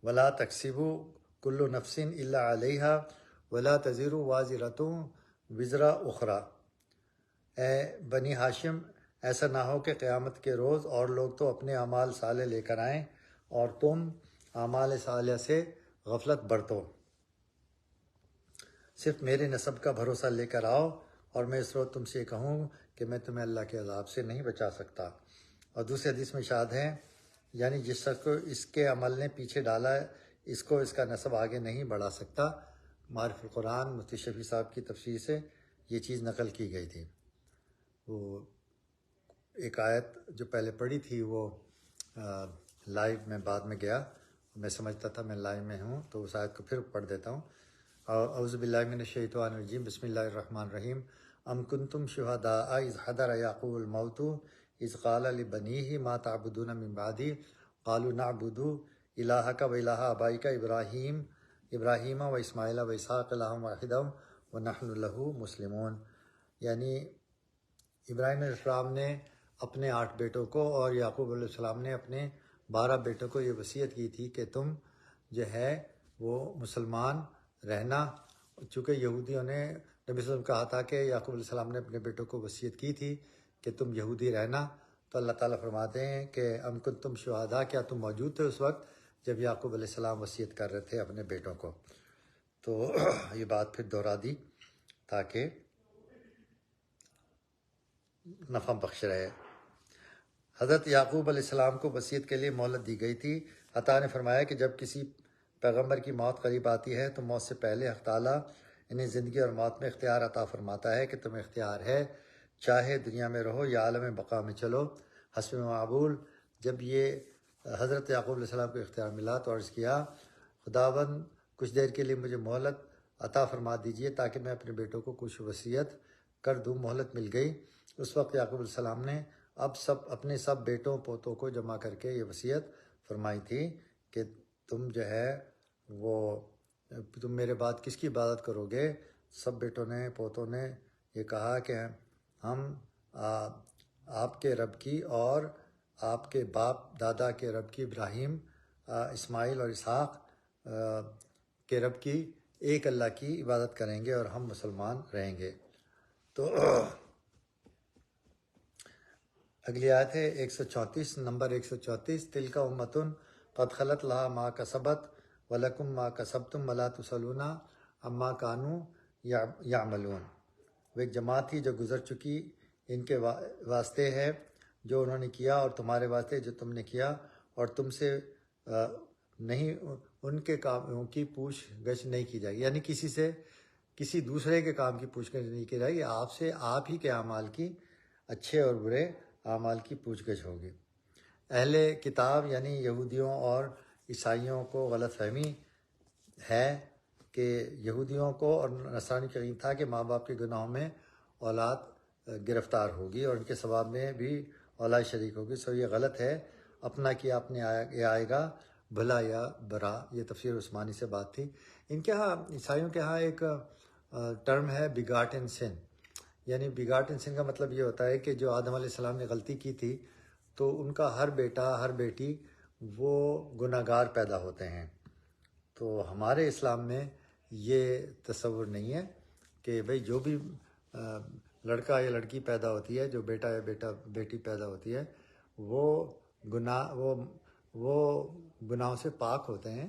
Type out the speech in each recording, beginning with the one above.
ولا تکسب کل نفس الا علیہا ولا تزر وازرۃ وزر اخری۔ اے بنی ہاشم، ایسا نہ ہو کہ قیامت کے روز اور لوگ تو اپنے اعمال صالح لے کر آئیں اور تم اعمال صالح سے غفلت برتو۔ صرف میرے نسب کا بھروسہ لے کر آؤ اور میں اس روز تم سے کہوں کہ میں تمہیں اللہ کے عذاب سے نہیں بچا سکتا۔ اور دوسری حدیث میں اشارت ہے، یعنی جس شخص کو اس کے عمل نے پیچھے ڈالا ہے اس کو اس کا نسب آگے نہیں بڑھا سکتا۔ معرف القرآن مفتی شفیع صاحب کی تفسیر سے یہ چیز نقل کی گئی تھی۔ وہ ایک آیت جو پہلے پڑھی تھی وہ لائیو میں بعد میں گیا، میں سمجھتا تھا میں لائیو میں ہوں تو اس آیت کو پھر پڑھ دیتا ہوں۔ اعوذ باللہ من الشیطان الرجیم، بسم اللہ الرحمن الرحیم۔ ام کنتم شہداء اذ حضر یعقوب الموت اذ قال لبنیہ ما تعبدون من بعدی قالوا نعبد الہک و الہ آبائک ابراہیم و اسماعیل و اسحاق الہ واحدا ونحن لہ مسلمون۔ یعنی ابراہیم علیہ السلام نے اپنے 8 بیٹوں کو اور یعقوب علیہ السلام نے اپنے 12 بیٹوں کو یہ وصیت کی تھی کہ تم جو ہے وہ مسلمان رہنا۔ چونکہ یہودیوں نے نبی صلی اللہ علیہ وسلم کہا تھا کہ یعقوب علیہ السلام نے اپنے بیٹوں کو وصیت کی تھی کہ تم یہودی رہنا، تو اللہ تعالیٰ فرماتے ہیں کہ ام کنتم شہداء، کیا تم موجود تھے اس وقت جب یعقوب علیہ السلام وصیت کر رہے تھے اپنے بیٹوں کو؟ تو یہ بات پھر دہرا دی تاکہ نفع بخش رہے۔ حضرت یعقوب علیہ السلام کو وصیت کے لیے مہلت دی گئی تھی۔ عطا نے فرمایا کہ جب کسی پیغمبر کی موت قریب آتی ہے تو موت سے پہلے حق تعالیٰ انہیں زندگی اور موت میں اختیار عطا فرماتا ہے کہ تمہیں اختیار ہے، چاہے دنیا میں رہو یا عالم بقا میں چلو۔ حسب معبول، جب یہ حضرت یعقوب علیہ السلام کو اختیار ملا تو عرض کیا، خداوند کچھ دیر کے لیے مجھے مہلت عطا فرما دیجئے تاکہ میں اپنے بیٹوں کو کچھ وصیت کر دوں۔ مہلت مل گئی۔ اس وقت یعقوب علیہ السلام نے اپنے سب بیٹوں پوتوں کو جمع کر کے یہ وصیت فرمائی تھی کہ تم جو ہے وہ تم میرے بعد کس کی عبادت کرو گے؟ سب بیٹوں نے پوتوں نے یہ کہا کہ ہم آپ کے رب کی اور آپ کے باپ دادا کے رب کی، ابراہیم، اسماعیل اور اسحاق کے رب کی، ایک اللہ کی عبادت کریں گے اور ہم مسلمان رہیں گے۔ تو اگلی آیت ہے 134، نمبر 134، تلک امتن قد خلت لہا ما کسبت ولکم ما کسبتم ولا تسألون عما کانوا یعملون۔ وہ ایک جماعت تھی جو گزر چکی، ان کے واسطے ہے جو انہوں نے کیا اور تمہارے واسطے جو تم نے کیا، اور تم سے نہیں ان کے کاموں کی پوچھ گچھ نہیں کی جائے گی، یعنی کسی دوسرے کے کام کی پوچھ گچھ نہیں کی جائے گی، آپ سے آپ ہی کے اعمال کی، اچھے اور برے اعمال کی پوچھ گچھ ہوگی۔ اہل کتاب یعنی یہودیوں اور عیسائیوں کو غلط فہمی ہے کہ یہودیوں کو اور نصرانی کا یقین تھا کہ ماں باپ کے گناہوں میں اولاد گرفتار ہوگی اور ان کے ثواب میں بھی اولاد شریک ہوگی، سو یہ غلط ہے۔ اپنا کیا اپنے آئے گا، بھلا یا برا، یہ تفسیر عثمانی سے بات تھی۔ ان کے ہاں عیسائیوں کے ہاں ایک ٹرم ہے بیگاٹن سن، یعنی بیگاٹن سن کا مطلب یہ ہوتا ہے کہ جو آدم علیہ السلام نے غلطی کی تھی تو ان کا ہر بیٹا ہر بیٹی وہ گناہ گار پیدا ہوتے ہیں۔ تو ہمارے اسلام میں یہ تصور نہیں ہے کہ بھئی جو بھی لڑکا یا لڑکی پیدا ہوتی ہے، جو بیٹا یا بیٹی پیدا ہوتی ہے، وہ گناہوں سے پاک ہوتے ہیں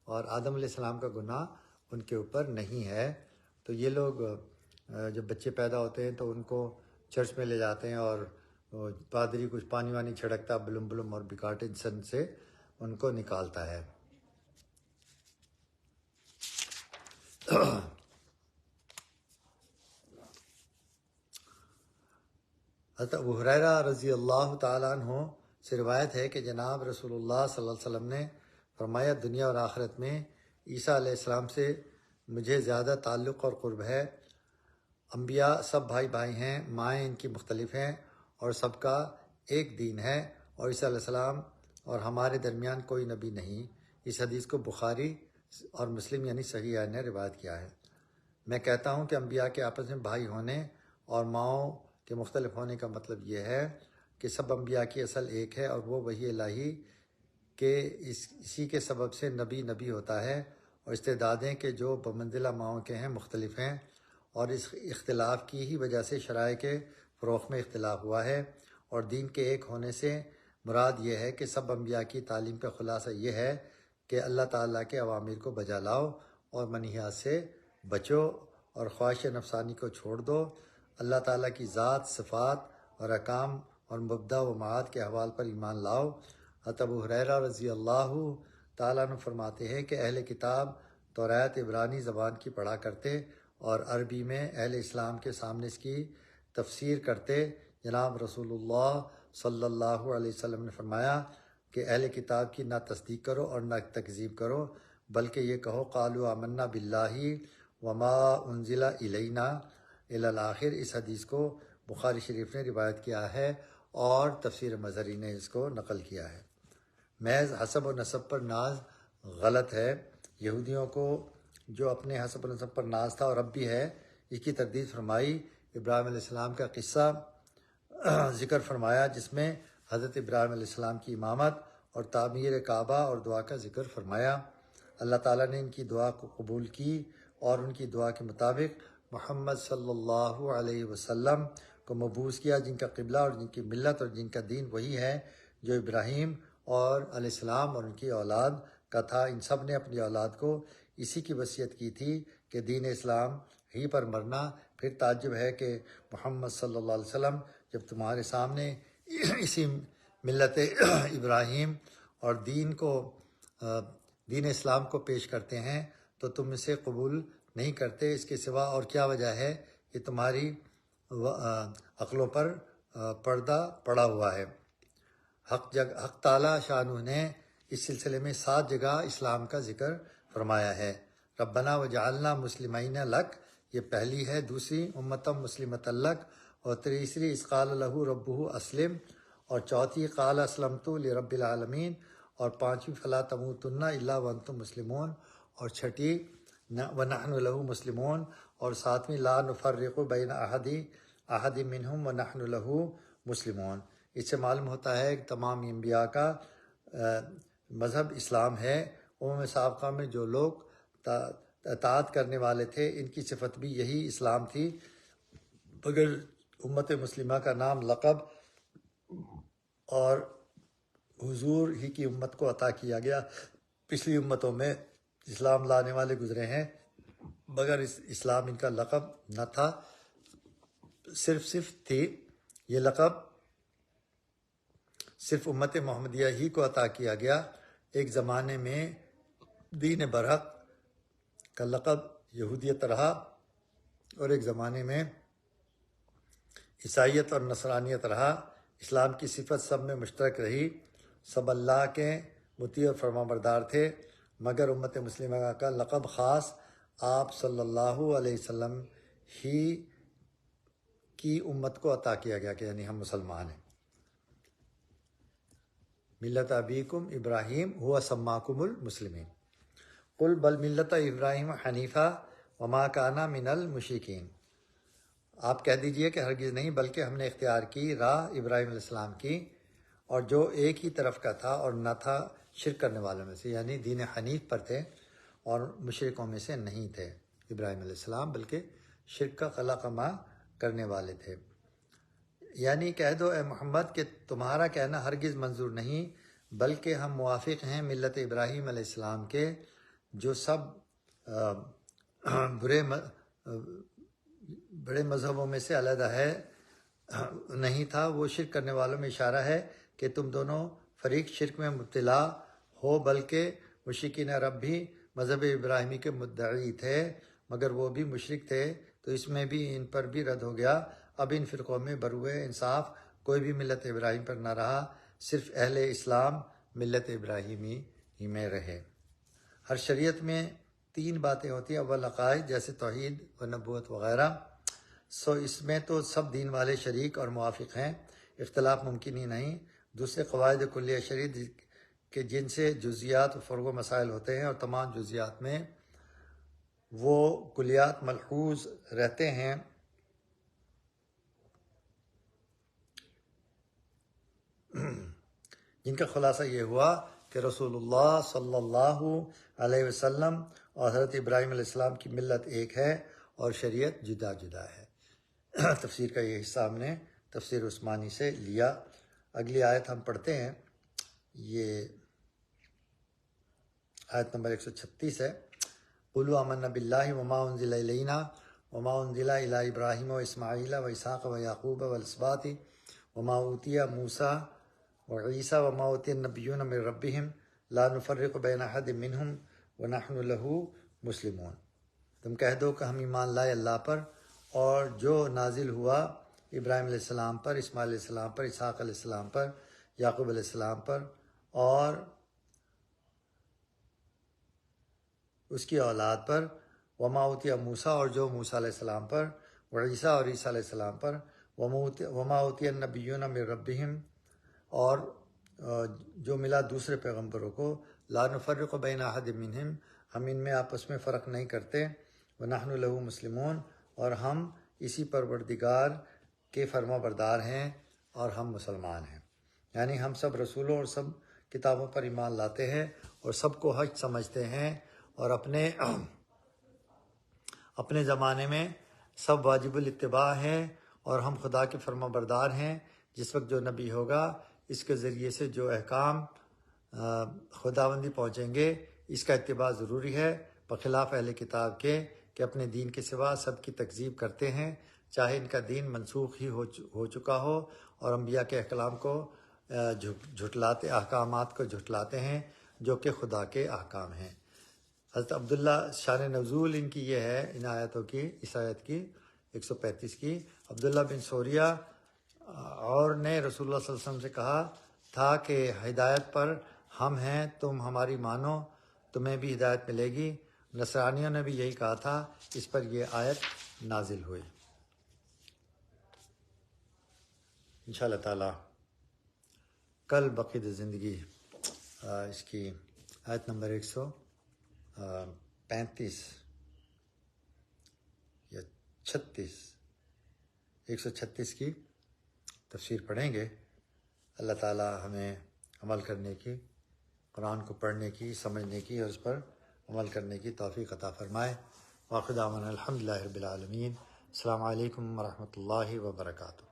اور آدم علیہ السلام کا گناہ ان کے اوپر نہیں ہے۔ تو یہ لوگ جب بچے پیدا ہوتے ہیں تو ان کو چرچ میں لے جاتے ہیں اور پادری کچھ پانی وانی چھڑکتا بلم بلم اور بیگاٹن سن سے ان کو نکالتا ہے۔ حضرت ابو ہریرہ رضی اللہ تعالیٰ عنہ سے روایت ہے کہ جناب رسول اللہ صلی اللہ علیہ وسلم نے فرمایا، دنیا اور آخرت میں عیسیٰ علیہ السلام سے مجھے زیادہ تعلق اور قرب ہے۔ انبیاء سب بھائی بھائی ہیں، مائیں ان کی مختلف ہیں اور سب کا ایک دین ہے، اور عیسیٰ علیہ السلام اور ہمارے درمیان کوئی نبی نہیں۔ اس حدیث کو بخاری اور مسلم یعنی صحیح نے روایت کیا ہے۔ میں کہتا ہوں کہ انبیاء کے آپس میں بھائی ہونے اور ماؤں کے مختلف ہونے کا مطلب یہ ہے کہ سب انبیاء کی اصل ایک ہے اور وہ وحی الہی کہ اسی کے سبب سے نبی ہوتا ہے، اور استعدادیں کہ جو بمنزلہ ماؤں کے ہیں مختلف ہیں، اور اس اختلاف کی ہی وجہ سے شرائع کے فروغ میں اختلاف ہوا ہے۔ اور دین کے ایک ہونے سے مراد یہ ہے کہ سب انبیاء کی تعلیم کا خلاصہ یہ ہے کہ اللہ تعالیٰ کے اوامر کو بجا لاؤ اور منہیات سے بچو، اور خواہش نفسانی کو چھوڑ دو۔ اللہ تعالیٰ کی ذات، صفات اور احکام اور مبدا و معاد کے احوال پر ایمان لاؤ۔ حضرت ابو ہریرہ رضی اللہ تعالیٰ عنہ فرماتے ہیں کہ اہل کتاب توریت عبرانی زبان کی پڑھا کرتے اور عربی میں اہل اسلام کے سامنے اس کی تفسیر کرتے۔ جناب رسول اللہ صلی اللہ علیہ وسلم نے فرمایا کہ اہل کتاب کی نہ تصدیق کرو اور نہ تکذیب کرو، بلکہ یہ کہو قالوا آمنا باللہ وما انزل الینا الی الآخر۔ اس حدیث کو بخاری شریف نے روایت کیا ہے اور تفسیر مظہری نے اس کو نقل کیا ہے۔ محض حسب و نسب پر ناز غلط ہے۔ یہودیوں کو جو اپنے حسب و نسب پر ناز تھا اور اب بھی ہے، اس کی تردید فرمائی۔ ابراہیم علیہ السلام کا قصہ ذکر فرمایا جس میں حضرت ابراہیم علیہ السلام کی امامت اور تعمیر کعبہ اور دعا کا ذکر فرمایا۔ اللہ تعالیٰ نے ان کی دعا کو قبول کی اور ان کی دعا کے مطابق محمد صلی اللہ علیہ وسلم کو مبعوث کیا، جن کا قبلہ اور جن کی ملت اور جن کا دین وہی ہے جو ابراہیم اور علیہ السلام اور ان کی اولاد کا تھا۔ ان سب نے اپنی اولاد کو اسی کی وصیت کی تھی کہ دین اسلام ہی پر مرنا۔ پھر تعجب ہے کہ محمد صلی اللہ علیہ وسلم جب تمہارے سامنے اسی ملت ابراہیم اور دین اسلام کو پیش کرتے ہیں تو تم اسے قبول نہیں کرتے۔ اس کے سوا اور کیا وجہ ہے کہ تمہاری عقلوں پر پردہ پڑا ہوا ہے۔ حق تعالیٰ شانہ نے اس سلسلے میں 7 جگہ اسلام کا ذکر فرمایا ہے۔ ربنا وجعلنا مسلمین لک، یہ پہلی ہے۔ دوسری امتم مسلمۃ لک، اور تیسری اذ قال لہ ربہ اسلم، اور چوتھی قال اسلمت لرب العالمین، اور پانچویں فلا تموتن الا وانتم مسلمون، اور چھٹی ونحن لہ مسلمون، اور ساتویں لا نفرق بین احد منہم ونحن لہ مسلمون۔ اس سے معلوم ہوتا ہے کہ تمام انبیاء کا مذہب اسلام ہے۔ سابقہ میں جو لوگ اطاعت کرنے والے تھے ان کی صفت بھی یہی اسلام تھی، مگر امت مسلمہ کا نام لقب اور حضور ہی کی امت کو عطا کیا گیا۔ پچھلی امتوں میں اسلام لانے والے گزرے ہیں مگر اسلام ان کا لقب نہ تھا، صرف تھی۔ یہ لقب صرف امت محمدیہ ہی کو عطا کیا گیا۔ ایک زمانے میں دین برحق کا لقب یہودیت رہا، اور ایک زمانے میں عیسائیت اور نصرانیت رہا۔ اسلام کی صفت سب میں مشترک رہی، سب اللہ کے مطیع اور فرمانبردار تھے، مگر امت مسلمہ کا لقب خاص آپ صلی اللہ علیہ وسلم ہی کی امت کو عطا کیا گیا کہ یعنی ہم مسلمان ہیں۔ ملت ابیکم ابراہیم ہوا سماکم المسلمین قل بل ملت ابراہیم حنیفہ وما کانا من المشرکین، آپ کہہ دیجئے کہ ہرگز نہیں بلکہ ہم نے اختیار کی راہ ابراہیم علیہ السلام کی، اور جو ایک ہی طرف کا تھا اور نہ تھا شرک کرنے والوں میں سے، یعنی دین حنیف پر تھے اور مشرکوں میں سے نہیں تھے ابراہیم علیہ السلام، بلکہ شرک کا خلا قما کرنے والے تھے۔ یعنی کہہ دو اے محمد کہ تمہارا کہنا ہرگز منظور نہیں، بلکہ ہم موافق ہیں ملت ابراہیم علیہ السلام کے، جو سب بڑے مذہبوں میں سے علیحدہ ہے نہیں تھا۔ وہ شرک کرنے والوں میں اشارہ ہے کہ تم دونوں فریق شرک میں مبتلا ہو، بلکہ مشرکین عرب بھی مذہب ابراہیمی کے مدعی تھے مگر وہ بھی مشرک تھے، تو اس میں بھی ان پر بھی رد ہو گیا۔ اب ان فرقوں میں بروئے انصاف کوئی بھی ملت ابراہیم پر نہ رہا، صرف اہل اسلام ملت ابراہیمی ہی میں رہے۔ ہر شریعت میں 3 باتیں ہوتی ہیں، اول عقائد جیسے توحید و نبوت وغیرہ، اس میں تو سب دین والے شریک اور موافق ہیں، اختلاف ممکن ہی نہیں۔ دوسرے قواعد کلیہ شریعت کہ جن سے جزیات و فرع و مسائل ہوتے ہیں، اور تمام جزیات میں وہ کلیات ملحوظ رہتے ہیں، جن کا خلاصہ یہ ہوا کہ رسول اللہ صلی اللہ علیہ وسلم اور حضرت ابراہیم علیہ السلام کی ملت ایک ہے اور شریعت جدا جدا ہے۔ تفسیر کا یہ حصہ ہم نے تفسیر عثمانی سے لیا۔ اگلی آیت ہم پڑھتے ہیں، یہ آیت نمبر 136 ہے۔ قُلُوا آمَنَّا بِاللَّهِ وَمَا أُنزِلَ إِلَيْنَا وَمَا أُنزِلَ إِلَىٰ إِبْرَاهِيمَ وَإِسْمَاعِيلَ وَإِسْحَاقَ وَيَعْقُوبَ وَالْأَسْبَاطِ وَمَا أُوتِيَ مُوسَىٰ وَعِيسَىٰ وَمَا أُوتِيَ النَّبِيُّونَ مِن رَّبِّهِمْ لَا نُفَرِّقُ بَيْنَ أَحَدٍ مِّنْهُمْ وَنَحْنُ لَهُ مُسْلِمُونَ۔ تم کہہ دو کہ ہم ایمان لائے اللہ پر اور جو نازل ہوا ابراہیم علیہ السلام پر، اسماعیل علیہ السلام پر، اسحاق علیہ السلام پر، یعقوب علیہ السلام پر اور اس کی اولاد پر، وما اوتیہ موسیٰ اور جو موسیٰ علیہ السلام پر، وعیسیٰ اور عیسیٰ علیہ السلام پر، وما اوتیہ النبیون من ربہم اور جو ملا دوسرے پیغمبروں کو، لا نفرق بین احد منہم ہم ان میں آپس میں فرق نہیں کرتے، ونحن لہ مسلمون اور ہم اسی پروردگار کے فرما بردار ہیں اور ہم مسلمان ہیں۔ یعنی ہم سب رسولوں اور سب کتابوں پر ایمان لاتے ہیں اور سب کو حق سمجھتے ہیں اور اپنے زمانے میں سب واجب الاتباع ہیں اور ہم خدا کے فرما بردار ہیں۔ جس وقت جو نبی ہوگا اس کے ذریعے سے جو احکام خداوندی پہنچیں گے اس کا اتباع ضروری ہے، بخلاف اہل کتاب کے کہ اپنے دین کے سوا سب کی تکذیب کرتے ہیں، چاہے ان کا دین منسوخ ہی ہو چکا ہو، اور انبیاء کے احکامات کو جھٹلاتے ہیں جو کہ خدا کے احکام ہیں۔ حضرت عبداللہ شان نزول ان کی یہ ہے، ان آیتوں کی، اس آیت کی 135 کی، عبداللہ بن سوریہ اور نے رسول اللہ صلی اللہ علیہ وسلم سے کہا تھا کہ ہدایت پر ہم ہیں، تم ہماری مانو، تمہیں بھی ہدایت ملے گی۔ نصرانیوں نے بھی یہی کہا تھا، اس پر یہ آیت نازل ہوئی۔ انشاءاللہ تعالی کل بقید زندگی اس کی آیت نمبر 135 یا 136 کی تفسیر پڑھیں گے۔ اللہ تعالی ہمیں عمل کرنے کی، قرآن کو پڑھنے کی، سمجھنے کی اور اس پر عمل کرنے کی توفیق عطا فرمائے۔ وآخر دعوانا الحمدللہ رب العالمین۔ السلام علیکم ورحمۃ اللہ وبرکاتہ۔